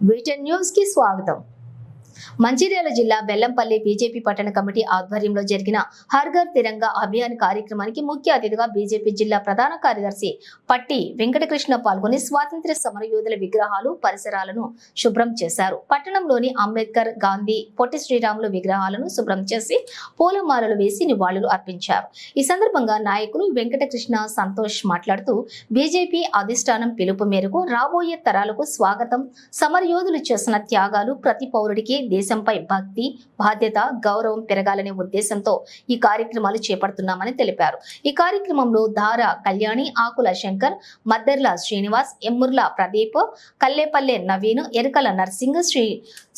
వీటెన్ news కి స్వాగతం. మంచిర్యాల జిల్లా బెల్లంపల్లి బీజేపీ పట్టణ కమిటీ ఆధ్వర్యంలో జరిగిన హర్ ఘర్ తిరంగా అభియాన్ కార్యక్రమానికి ముఖ్య అతిథిగా బీజేపీ జిల్లా ప్రధాన కార్యదర్శి పట్టి వెంకటకృష్ణ పాల్గొని స్వాతంత్ర్య సమరయోధుల విగ్రహాలు పరిసరాలను శుభ్రం చేశారు. పట్టణంలోని అంబేద్కర్, గాంధీ, పొట్టి శ్రీరాములు విగ్రహాలను శుభ్రం చేసి పూలమాలలు వేసి నివాళులు అర్పించారు. ఈ సందర్భంగా నాయకులు వెంకటకృష్ణ, సంతోష్ మాట్లాడుతూ బీజేపీ అధిష్టానం పిలుపు మేరకు రాబోయే తరాలకు స్వాగతం, సమరయోధులు చేసిన త్యాగాలు, ప్రతి పౌరుడికి దేశంపై భక్తి, బాధ్యత, గౌరవం పెరగాలనే ఉద్దేశంతో ఈ కార్యక్రమాలు చేపడుతున్నామని తెలిపారు. ఈ కార్యక్రమంలో దార కళ్యాణి, ఆకుల శంకర్, మద్దర్ల శ్రీనివాస్, ఎమ్ముర్ల ప్రదీప్, కల్లేపల్లె నవీన్, ఎరకల నర్సింగ్, శ్రీ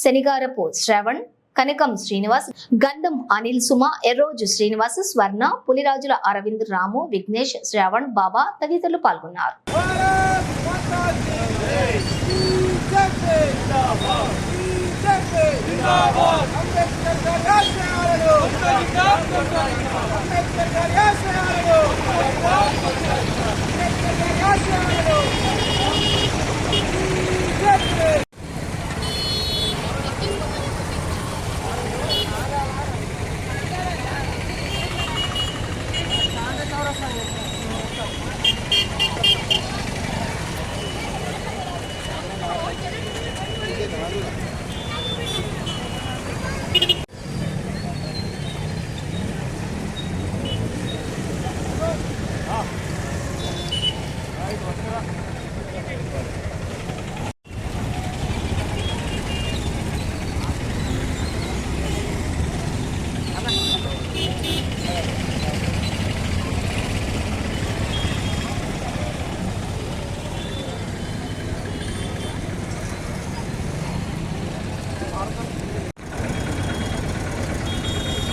శనిగారపు శ్రవణ్, కనకం శ్రీనివాస్, గంధం అనిల్, సుమ, ఎర్రోజు శ్రీనివాస్, స్వర్ణ, పులిరాజుల అరవింద్, రాము, విఘ్నేష్, శ్రావణ్, బాబా తదితరులు పాల్గొన్నారు.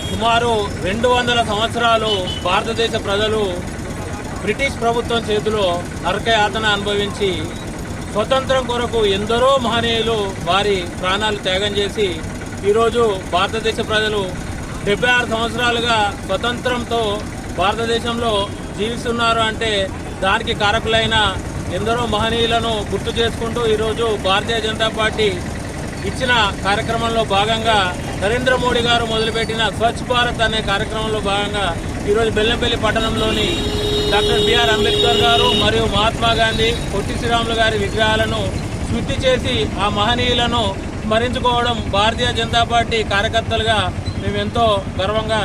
సుమారు 200 సంవత్సరాలు భారతదేశ ప్రజలు బ్రిటిష్ ప్రభుత్వం చేతిలో నరకయాతన అనుభవించి స్వతంత్రం కొరకు ఎందరో మహనీయులు వారి ప్రాణాలు త్యాగం చేసి ఈరోజు భారతదేశ ప్రజలు 76 సంవత్సరాలుగా స్వతంత్రంతో భారతదేశంలో జీవిస్తున్నారు అంటే దానికి కారకులైన ఎందరో మహనీయులను గుర్తు చేసుకుంటూ ఈరోజు భారతీయ జనతా పార్టీ ఇచ్చిన కార్యక్రమంలో భాగంగా నరేంద్ర మోడీ గారు మొదలుపెట్టిన స్వచ్ఛ భారత్ అనే కార్యక్రమంలో భాగంగా ఈరోజు బెల్లంపల్లి పట్టణంలోని డాక్టర్ బిఆర్ అంబేద్కర్ గారు మరియు మహాత్మా గాంధీ, పొట్టి శ్రీరాములు గారి విగ్రహాలను శుద్ధి చేసి ఆ మహనీయులను స్మరించుకోవడం భారతీయ జనతా పార్టీ కార్యకర్తలుగా మేము ఎంతో గర్వంగా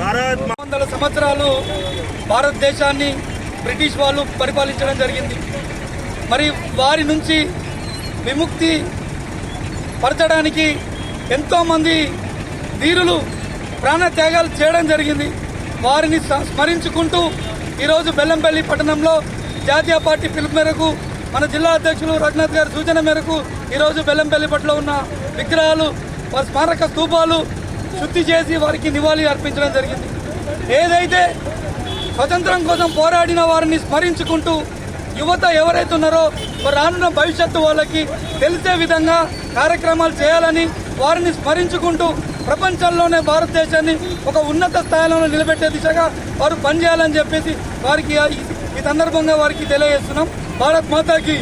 100 సంవత్సరాలు భారతదేశాన్ని బ్రిటిష్ వాళ్ళు పరిపాలించడం జరిగింది. మరి వారి నుంచి విముక్తి పరచడానికి ఎంతోమంది వీరులు ప్రాణత్యాగాలు చేయడం జరిగింది. వారిని స్మరించుకుంటూ ఈరోజు బెల్లంపల్లి పట్టణంలో జాతీయ పార్టీ పిలుపు మేరకు మన జిల్లా అధ్యక్షులు రఘునాథ్ గారి సూచన మేరకు ఈరోజు బెల్లంపల్లి పట్ల ఉన్న విగ్రహాలు, వారి స్మారక స్తూపాలు శుద్ధి చేసి వారికి నివాళి అర్పించడం జరిగింది. ఏదైతే స్వతంత్రం కోసం పోరాడిన వారిని స్మరించుకుంటూ యువత ఎవరైతే ఉన్నారో రానున్న భవిష్యత్తు వాళ్ళకి తెలిసే విధంగా కార్యక్రమాలు చేయాలని, వారిని స్మరించుకుంటూ ప్రపంచంలోనే భారతదేశాన్ని ఒక ఉన్నత స్థాయిలో నిలబెట్టే దిశగా వారు పనిచేయాలని చెప్పేసి వారికి ఈ సందర్భంగా వారికి తెలియజేస్తున్నాం. భారత్ మాతాకి.